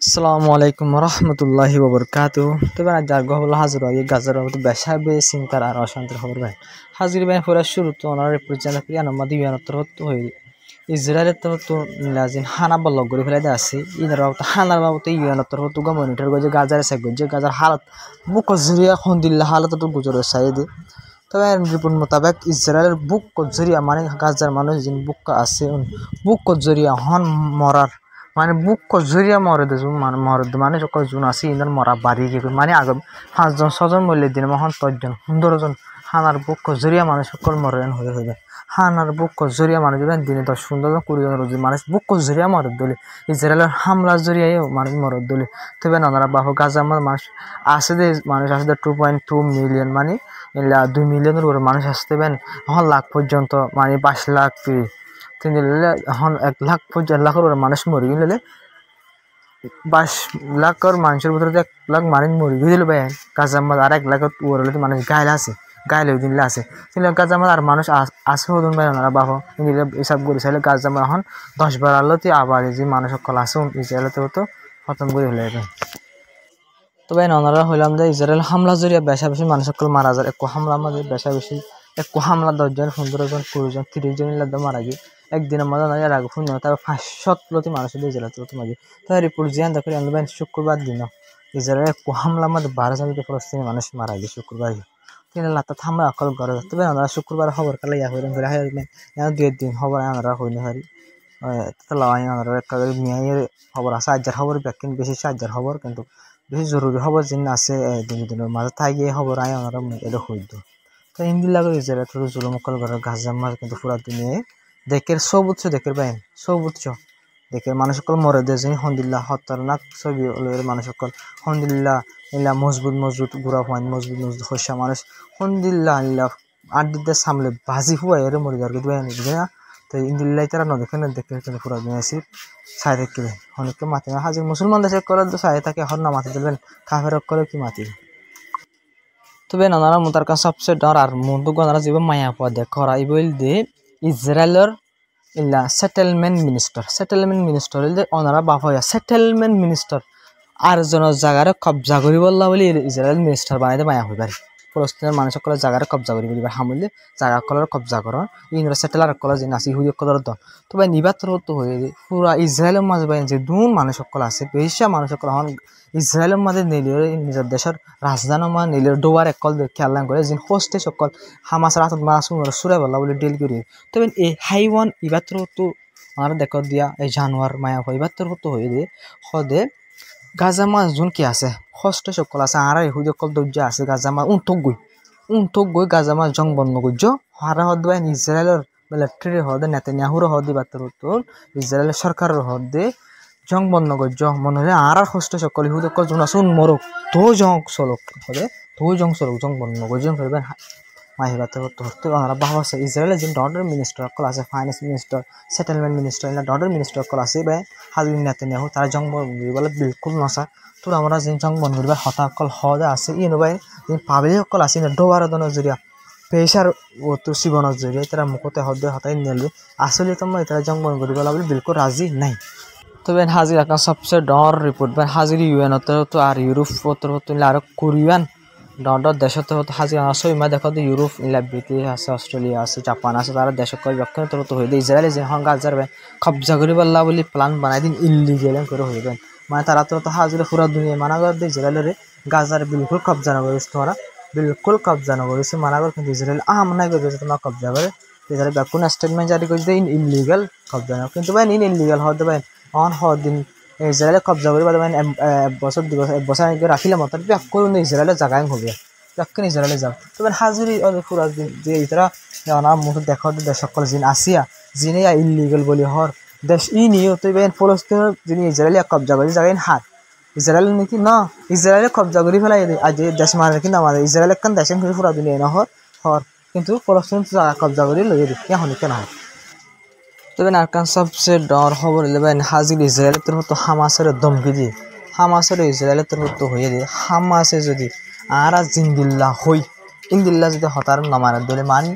আসসালামু আলাইকুম রহমতুল্লাহি ওবরকাতু। তবে আজ যার গহবল হাজির হয় গাজার বাবদ বেশা বে চিন্তার আর অশান্তির খবর ভাই হাজির ভাই পুরা শুরু তো ওনার রিপ্রেজেন্ট প্রিয়ানমাদি বিয়ানত্তর হতো হই ইসরায়েলের তো লাজিন হানা বল্লভ করে ফেলাইতে আছে ইনার বাবদ হানার বাবদ ইউএনত্তর হতো গা মনিটর গজে গাজার সে গজে গাজার হালত বুক জরিয়া খন্দিল্লা হালত তো গুজর সাইদে। তবে রিপোর্ট মোতাবেক ইসরায়েলের বুক জরিয়া মানে গাজার মানুষ যিনি বুক আছে বুক জরিয়া হন মরার মানে বুক জরিয়া মরে দেন মানে মরে মানে জুন আছে ইনার মরা বাড়ি গিয়ে মানে আগে 5জন 6জন মরলে দিন মহন 10জন 15জন হানার বুক জরিয়া মানুষ সকল মরেন হয়ে হয়ে হানার বুক জরিয়া মানুষ দিনে 10-15জন 20জন রোজ মানুষ বুক জরিয়া মরে দলে ইসরায়েলের হামলা জরিয়ায় মানুষ মরে দলে। তবে নানারা বাহু গাজার মানুষ আছে যে মানুষ আছে 2.2 মিলিয়ন মানে 2 মিলিয়নের উপরে মানুষ আসতে পারেন এখন লাখ পর্যন্ত মানে 5 লাখ 3 এখন 1 লাখ পর্যন্ত 1 লাখের উপরে মানুষ মরে গেলে 22 লাখের মানুষের ভিতরে 1 লাখ মানুষ মরে গেল ভাই গাজার মধ্যে আর 1 লাখের উপরে মানুষ গাইল ওই দিন আছে গাজার মধ্যে আর মানুষ আছে হদুন ভাই ওনারা বাহু হিসাব করে চাইলে গাজার মধ্যে এখন 10 বার আলোতে আবার যে মানুষ সকল আছে ইসরায়েলতে তো খতম করে হলে তো ভাই ওনারা হইলাম যে ইসরায়েল হামলা জরিয়া বেশা বেশি মানুষ সকল মারা যায় এক হামলা আমাদের বেশা বেশি এক হামলা 10 জন 15 জন 20 জন 30 জন মারা গিয়ে একদিনের মধ্যে নয় আর আগে শুনে তার 500 মানুষ ইসরায়েল তো মাঝে তাই রিপোর্ট জিয়ান দেখে আনবেন শুক্রবার দিন ইসরায়েল এক হামলা আমাদের 12 জন ফলস্তিনি মানুষ মারা গিয়ে শুক্রবার তিন লাতা থামলা অকল করে তবে আমরা শুক্রবার খবর কালে ইয়া হইলেন করে হাইলেন দুই দিন খবর আমরা হইনি হারি তালাই আমরা একেবারে মিয়াইয়ের খবর আছে আজ্জার খবর ব্যাকিন বেশি সাজ্জার খবর কিন্তু বেশি জরুরি খবর যিনি আছে দিনের মাঝে তাই গিয়ে খবর আয় আমরা এটা হইতো তো হিন্দি লাগে ইসরায়েল তো জুলুমকল করে গাজার মার কিন্তু পুরা দুনিয়ায় দেশের সবুচ্চ দেশের বাইন সবুচ্চ দেশের মানুষ সকল মরে দেশ হন্দিল্লা খতরনাক ছবি মানুষ সকল হন্দিল্লা ইল্লা মজবুত গুড়া হওয়ান মজবুত হস্যা মানুষ হন্দিল্লা ইল্লা আড্ডিদের সামলে বাজি হুয়াই এর মরে যাওয়ার কিন্তু তো ইন্দিল্লাই তারা নদেখে দেখে কিন্তু পুরা দুনিয়া সিপ সাই থাকবে অনেককে মাতি হাজির মুসলমান দেশে করে তো সাই থাকে হর না মাতি দেবেন কাফের করে কি মাতি তবে নানারা মোতার কাছে সবচেয়ে ডর আর মন্দ গনারা যে মায়া পাওয়া দেখো এই বল দে ইসরায়েলের ইল্লা সেটেলমেন্ট মিনিস্টার ইলে ওনারা বাপ হইয়া সেটেলমেন্ট মিনিস্টার আর জন জায়গার কবজা করি বললা বলে ইসরায়েল মিনিস্টার বানাইতে মায়া হইবার ফলস্তিনের মানুষ সকলের জায়গার কবজা করি বলিবার হামলে জায়গা কলার কবজা কর ইনরা সেটেলার কলা যে নাসি হুই কলার দল তো ভাই নিবাত্র তো হয়ে পুরা ইসরায়েলের মাঝে ভাই যে দুন মানুষ সকল আছে বেশা মানুষ সকল হন ইসরায়েলের মাঝে নিলিও নিজের দেশের রাজধানী মা নিলিও ডোবার একল খেয়াল করে যে হোস্টে সকল হামাসের হাতত মারা সুরে বলা বলে ডিল করি তবে এই হাইওয়ান ইবাত্র তো আমরা দেখ দিয়া এই জানোয়ার মায়া হয় ইবাত্র তো হয়ে দিয়ে সদে গাজা মাছ যোন কি আছে হোস্টে সকল আছে আর হুই সকল দর্য আছে গাজা মাছ উনথক গই গাজা মাছ জং বন্ধ করছ হারা হদ ভাই ইসরায়েলের মিলিটারি হদে নেতানিয়াহুর হদ ইবাত্র তো ইসরায়েলের সরকারের হদে জং বন্ধ করছ মনে হয় আর হোস্টে সকল হুই সকল যোন আছে মরক তো জং চলক হদে তো জং চলক জং বন্ধ করছ ফেলবেন মাহিবাতে হতে ওনারা বাহবা আছে ইসরায়েলের যে ডটার মিনিস্টার কল আছে ফাইন্যান্স মিনিস্টার সেটেলমেন্ট মিনিস্টার এলা ডটার মিনিস্টার কল আছে ভাই হাজির নেতানিয়াহু তারা জং বলে বিলকুল নসা তো আমরা যে জং বন্ধ করিবার হতা কল হদে আছে ইনো ভাই যে পাবলিক সকল আছে ডোবার দনের জরিয়া পেশার ও তো জীবনের জরিয়া তারা মুখতে হদে হতাই নেলবে আসলে তো তারা জং বন্ধ করিবার বলে বিলকুল রাজি নাই। তবে হাজির আপনার সবচেয়ে ডর রিপোর্ট বা হাজির ইউএন তো আর ইউরোপ আর কোরিয়ান ডর দেশত হাজির আছে ইমা দেখো ইউরোপ ইলা ব্রিটিশ আছে অস্ট্রেলিয়া আছে জাপান আছে তারা দেশ রক্ষণ তো হয়ে ইসরায়েলে যে গাজার কবজা করি পাল্লা বলে প্ল্যান বানাই দিন ইলিগেল করে হইবেন মানে তারা তো হাজির পুরা দুনিয়া মানা করে দিয়ে ইসরায়েলের গাজার বিলকুল কবজা না করিস তোমরা বিলকুল কবজা না করিস মানা করে কিন্তু ইসরায়েল আমনাই করে তোমার কবজা করে ইসরায়েল কোন স্টেটমেন্ট জারি করে দিয়ে ইলিগেল কবজা না কিন্তু ভাই ইলিগেল হতে ভাই অন দিন ইসরায়েলে কবজা করি বা বছর 2 বছর আগে রাখিলে মতো করুন ইসরায়েলের জায়গায় হবে যখন ইসরায়েলে যাও তবে হাজিরি পুরা যে ইতারা আমার মুখ দেখা দেশ সকল যিনি আসিয়া যিনি ইলিগেল বলি হর দেশ নিয়েও তো ফলস্তিনের যিনি ইসরায়েলে কবজা করি জায়গায় হার ইসরায়েল নাকি না ইসরায়েলে কবজা করি ফেলাই আজ দেশ মানে কিন্তু আমাদের ইসরায়েল একখান দেশে পুরা দুনিয়া না হর কিন্তু ফলস্তিন জায়গা কবজা করি লইয়ে দিই এখন কেন হয়। তবে আরকান সবচেয়ে ডর খবর এলেবেন হাজির ইসরায়েলের তরফ তো হামাসের ধমকি দিয়ে হামাসের ইসরায়েলের তরফ তো হয়ে দিয়ে হামাসে যদি আর জিন্দিল্লা হই ইন্দিল্লা যদি হতার নামার দলে মানি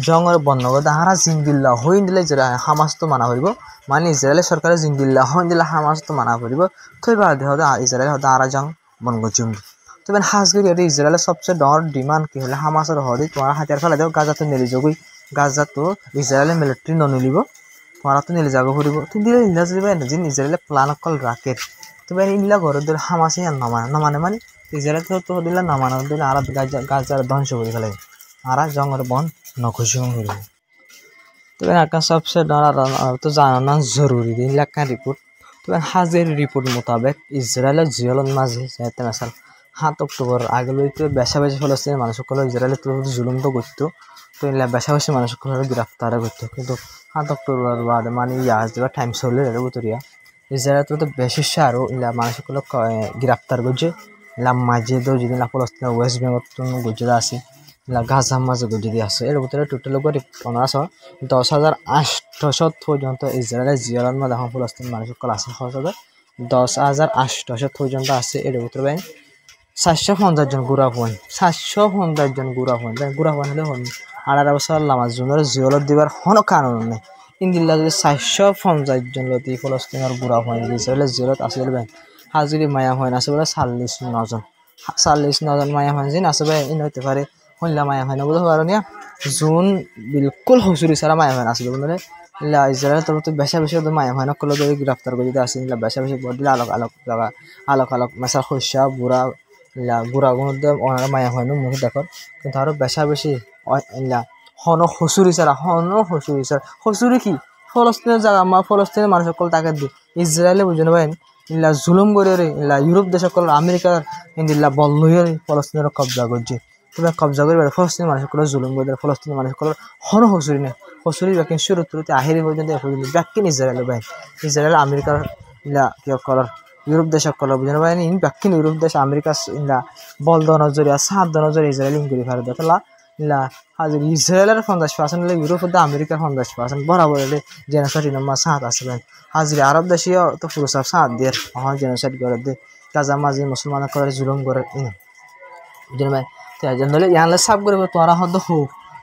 জঙর বন্ধ করে হারা জিন্দিল্লা হইন দিলে যেটা হামাস তো মানা করিব মানে ইসরায়েলের সরকারের জিন্দিল্লা হইন দিলে হামাস তো মানা করিব থই বাদে হতে ইসরায়েল হতে আরা জং বনগ জুম তবে হাজগিরি এটা ইসরায়েলের সবচেয়ে ডর ডিমান্ড কি হলে হামাসের হদি তোমার হাতিয়ার ফেলে দেও গাজা তো নেলি যোগই গাজা তো ইসরায়েলের মিলিটারি ননিলিব তোমার তো নেলি যাগো ফুরিব তুই দিলে ইন্দাজ দিবে না যে ইসরায়েলের প্ল্যান অকল রাখে তবে ইনলা ঘর দিলে হামাসে আর নামানে মানে ইসরায়েল তো দিলে নামানো দিলে আরা গাজার ধ্বংস করে ফেলে আরা জঙ্গর বন নখুশি হয়ে তবে আকাশ সবচেয়ে ডরা তো জানানো জরুরি দিন লেখা রিপোর্ট তবে হাজির রিপোর্ট মোতাবেক ইসরায়েলের জিয়লন মাঝে যাতে মেসাল 7 অক্টোবর আগলৈকে বেশা বেশি ফলস্তিনের মানুষসকল ইসরায়েলের তরফ জুলুম তো করতো তো এলা বেশা বেশি মানুষসকল গ্রেফতার করতো কিন্তু 7 অক্টোবর বাদে মানে ইয়াজ দেওয়া টাইম চলে এর ভিতরিয়া ইসরায়েল তো বেশি আরও ইলা মানুষসকল গ্রেফতার করছে ইলা মাঝে তো যদি না ফলস্তিনের ওয়েস্ট বেঙ্গল গুজরাট আছে গাজা মাঝে যদি আছে এর ভিতরে টোটাল করে 10,800 পর্যন্ত ইসরায়েলের জিয়লন মধ্যে এখন ফলস্তিন মানুষ সকল আছে 10,800 পর্যন্ত আছে এর ভিতরে 750 জন গুড়া হন 750 জন গুড়া হন হলে হন 18 বছর লামাজ জনের জিয়লত দিবার কোনো কারণ নেই ইন্দিল্লা যদি 750 জন লতি ফলস্তিনের গুড়া হন ইসরায়েলের জিয়লত আছে বলবেন হাজুরি মায়া হন আছে বলে 49 জন 49 জন মায়া হন জিন আছে ভাই ইন হতে পারে হইলা মায়া হয় না বলতে পারো না জুন বিলকুল হুজুরি সারা মায়া হয় না আসলে বলে ইসরায়েলের তরফ বেশা বেশি মায়া হয় না কল ধরে গ্রেফতার করে দিতে আসেন বেশা বেশি বদলে আলোক মেসা শস্যা বুড়া গুড়া গুণতে ওনারা মায়া হয় না মুখে দেখো কিন্তু আরো বেশা বেশি হন হুসুরি সারা হুসুরি কি ফলস্তিনের জায়গা ফলস্তিনের মানুষ সকল তাকে দি ইসরায়েলে বুঝে নেবেন ইল্লা জুলুম করে রে ইল্লা ইউরোপ দেশ সকল আমেরিকার ইন্দিল্লা বল লইয়ে ফলস্তিনের কবজা করছে তবে কবজা করে ফলস্তিনের মানুষ সকল জুলুম করে ফলস্তিনের মানুষ সকল হন হুসুরি নেই হুসুরি ব্যাকিং শুরুতে আহিরি পর্যন্ত ব্যাকিন ইসরায়েল ভাই ইসরায়েল আমেরিকার ইল্লা কিয় কলার ইউরোপ দেশ সকল বুঝে নেবেন ইন ব্যাকিন ইউরোপ দেশ আমেরিকা ইল্লা বল দন জরিয়া সাত দন জরিয়া ইসরায়েল ইংগুলি ভারত দেখলা ইল্লা হাজির ইসরায়েলের 50% হলে ইউরোপ আমেরিকার 50% বরাবর হলে জেনোসাইড নম্বর 7 আসবেন হাজির আরব দেশীয় তো পুরো সব 7 দিয়ে এখন জেনোসাইড করে দে গাজা মাঝে মুসলমান করে জুলুম করে বুঝলেন ভাই তাই ইয়ানলে সাব করে তোরা হদ হো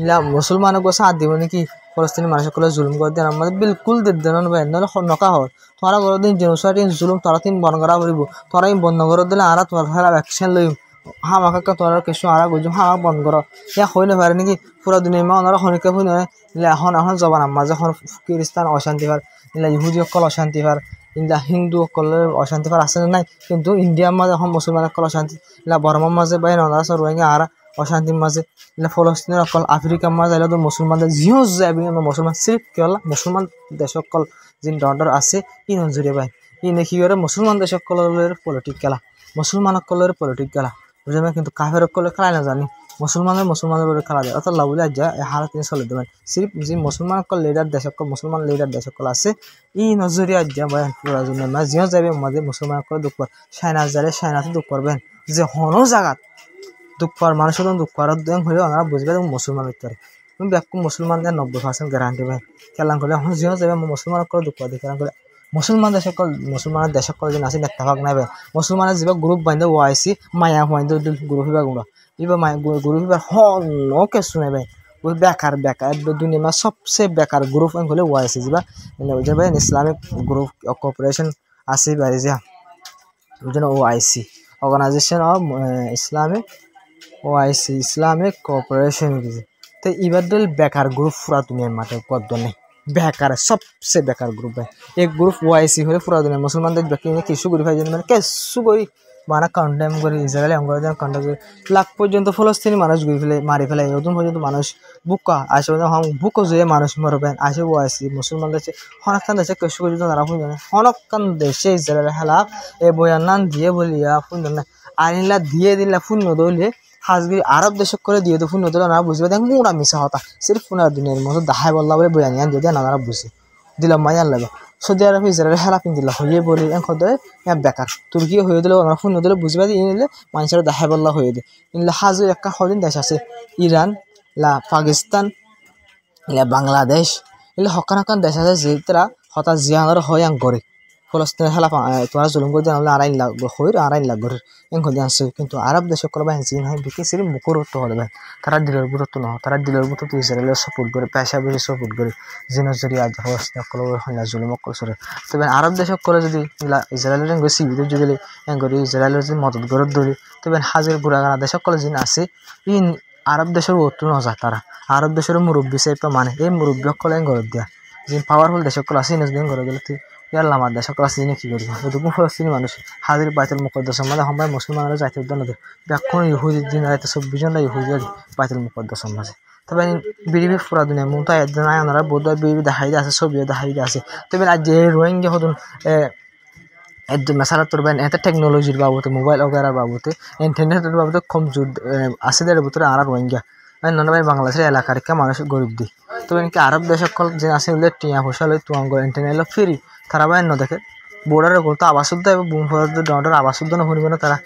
ইলা মুসলমান গো 7 দিব নাকি ফলস্তিনি মানুষগুলো জুলুম করে দেন আমাদের বিলকুল দেন ভাই নলে নকা হয় তোরা গর দিন জেনোসাইড জুলুম তোরা তিন বন্ধ করা করিব তোরা বন্ধ করে দিলে আর তোর ফেলা অ্যাকশন লই হামাকা তোরা কিছু আর বুঝো হামা বন্ধ করো ইয়া হই না পারে নাকি পুরো দুনিয়া মা ওনারা হনিকে হই না এখন জবান আম্মা যখন খ্রিস্টান অশান্তি পার ইলা ইহুদি সকল অশান্তি পার ইলা হিন্দু সকলের অশান্তি পার আছে নাই কিন্তু ইন্ডিয়ার মাঝে এখন মুসলমান সকল অশান্তি ইলা বর্মার মাঝে বাই ওনারা রোহিঙ্গা আর অশান্তির মাঝে ইলা ফলস্তিনের সকল আফ্রিকার মাঝে এলা তো মুসলমানদের জিও যাবি মুসলমান সিরিফ কি হল মুসলমান দেশ সকল যিনি ডর আছে ই নজরে ভাই ই নাকি করে মুসলমান দেশ সকলের পলিটিক খেলা মুসলমান সকলের পলিটিক খেলা বুঝলেন কিন্তু কাফের সকলে খেলায় না জানি মুসলমানের খেলা যায় অর্থাৎ লাভুলে যা হারা তিনি চলে দেবেন সিরিফ যে মুসলমান সকল লিডার দেশ সকল মুসলমান লিডার দেশ সকল আছে ই নজরিয়া যা ভাই জিও যাবে মাঝে মুসলমান সকল দুঃখ কর সাইনাতে দুঃখ করবেন যে হনো জায়গা দুঃখ কর মানুষের দুঃখ করার হলে ওনারা বুঝবে মুসলমান উত্তরে তুমি ব্যাপক মুসলমানদের 90% গ্যারান্টি ভাই খেলা করলে এখন জিও যাবে মুসলমান সকল দুঃখ করে খেলা করে মুসলমানদের সকল মুসলমানের দেশ সকল যেন আছে নেতাভাগ নাই ভাই মুসলমানের যেবা গ্রুপ বাইন্দে ওয়াইসি মায়া বাইন্দে গ্রুপ হিবা গুঁড়া ইবা মায়া গ্রুপ হিবার হন কিছু নাই ভাই ওই বেকার দুনিয়া সবচেয়ে বেকার গ্রুপ হলে ওয়াইসি যেবা ভাই ইসলামিক গ্রুপ কোঅপারেশন আছে বাইরে যা বুঝলেন OIC organization of Islamic cooperation তো এবার দল বেকার গ্রুপ পুরা দুনিয়ার মাঠে কত নেই বেকার সবচেয়ে বেকার গ্রুপ ভাই এক গ্রুপ ওআইসি হলে পুরা দুনিয়া মুসলমানদের ব্যক্তি কিছু করি ভাই মানে কিছু করি মানে কন্ডেম করে ইসরায়েল কন্ডেম করে লাখ পর্যন্ত ফলস্তিনি মানুষ ঘুরে ফেলে মারি ফেলে ওজন পর্যন্ত মানুষ বুকা আসে বুকো যে মানুষ মরবেন আসে ওআইসি মুসলমান দেশে হনকান দেশে কিছু করি তারা ফুন জানে হনকান দেশে ইসরায়েল হেলা এ বয়ান দিয়ে বলিয়া ফুন জানে আইনলা দিয়ে দিলা ফুন নদলে হাজগিরি আরব দেশ করে দিয়ে তো ফুন নদলে না বুঝবে দেখ মোড়া মিশা হতা সির্ফ ফুনা দুনিয়ার মতো দাহাই বললা বলে বয়ান দিয়ে নানারা বুঝে দিলাম মাইয়ান লাগে সৌদি আরব ইসরায়েল হেলা পিন দিলা হইয়ে বলি খদে বেকার তুর্কি হয়ে দিলে ওনারা ফোন দিলে বুঝবা দিয়ে নিলে মানুষের দাহাই বল্লা হয়ে দেয় ইনলা হাজু একটা সদিন দেশ আছে ইরান পাকিস্তান বাংলাদেশ এগুলো হকান দেশ আছে যে তারা হঠাৎ জিয়ানোর হয় করে ফলস্তিনে হেলা তোরা জুলুম করে দেন হলে আড়াই লাখ ঘরের এন করে আনছে কিন্তু আরব দেশ সকল ভাই জিন হয় বিকে সিরি মুখরত্ব হলে ভাই তারা দিলের বুড়ত্ব নয় তারা দিলের বুড়ো তো ইসরায়েলের সাপোর্ট করে পেশা বেশি সাপোর্ট করে জিনের জড়িয়ে আজ ফলস্তিনে সকল হইলা জুলুম সকল সরে তবে আরব দেশ সকলে যদি ইসরায়েলের সিবিতে যদি এন করে ইসরায়েলের যদি মদত গরত ধরি তবে হাজির বুড়াগানা দেশ সকলে জিন আছে ইন আরব দেশের অত্র নজা তারা আরব দেশের মুরব্বী সেই মানে এই মুরব্বী সকলে গরত দিয়া যে পাওয়ারফুল দেশ সকল আছে ইনদিন গরত দিলে তুই ইয়াল্লা আমার দেশ সকল আছে কি করবো এটুকু ফলস্তিনি মানুষ হাজির বাইতুল মুকদ্দাসের মধ্যে আমরা মুসলমানরা যাইতে উদ্যান এখন ইহুদি দিন রাইতে 24 জন ইহুদি বাইতুল মুকদ্দাসের মাঝে তবে বিরিবি পুরা দুনিয়া মুতা একদিন আনারা বোধ হয় বিরিবি দেখাই আছে ছবিও দেখাই আছে তবে আজ যে রোহিঙ্গা হতুন একদম মেসারা তোরবেন এতে টেকনোলজির বাবদে মোবাইল ওগারার বাবদে ইন্টারনেটের বাবদে কম জোর আছে দের ভিতরে আর রোহিঙ্গা নয় বাংলাদেশের এলাকার মানুষ গরিব দি তবে কি আরব দেশ সকল যে আছে টিয়া পয়সা লই তুয়াঙ্গ ইন্টারনেট ফ্রি তারা বাইন ন দেখে বোর্ডারে করতো আবাস উদ্যোগ বুম ডর আবাস উদ্যোগ শুনবে না তারা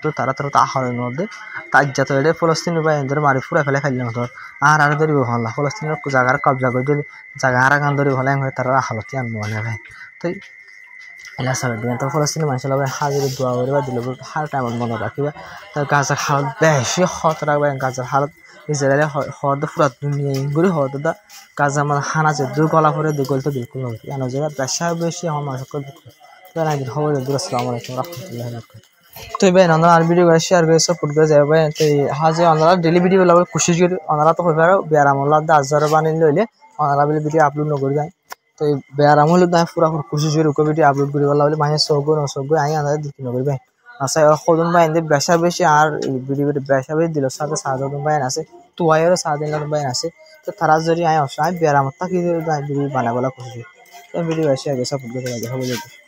তো তারা তো আহরের মধ্যে তার যাত এটা ফলস্তিনি বা এদের মারি ফুরা ফেলে খাইলে মতো আর ধরি ভালো ফলস্তিনের জায়গার কবজা করে দিলে জায়গা আর গান ধরে ভালো হয়ে তারা হালতি আনবো মানে ভাই তো এলা সারা দিন তো ফলস্তিনি মানুষের হাজির দোয়া করে বা দিলে হার টাইম মনে রাখিবা তার গাছের হালত বেশি হত রাখবে গাছের হালত ইসরায়েলের হদ পুরা দুনিয়া ইঙ্গুরি হদ দা গাছ আমার হানা যে দু গলা পরে দু গলতে বিলকুল হবে এন জায়গা বেশি আমার মানুষ খবর আসসালামু আলাইকুম রহমতুল্লাহ তো ভাই আমরা আর ভিডিও করে শেয়ার করে সাপোর্ট করে যাবে ভাই তো হাজে আমরা ডেলি ভিডিও লাগবে কোশিশ করি আমরা তো হইবার বেয়ারামুল্লাহ দা আজহার বানিয়ে লইলে আমরা বলে ভিডিও আপলোড নকরি যায় তো বেয়ারামুল্লাহ দা পুরা কোশিশ করি ওকে ভিডিও আপলোড করি বলা বলে মানে সব আই আমরা দিতে নকরি ভাই আচ্ছা খদন ভাই এদের বেশি আর ভিডিও বেশি দিল সাথে সাধারণ ভাই আছে তো আয়ের সাধারণ ভাই আছে তো তারা যদি আয় অবশ্যই বেয়ারামত থাকি ভিডিও বানাবলা কোশিশ ভিডিও শেয়ার করে সাপোর্ট করে যাবে হবে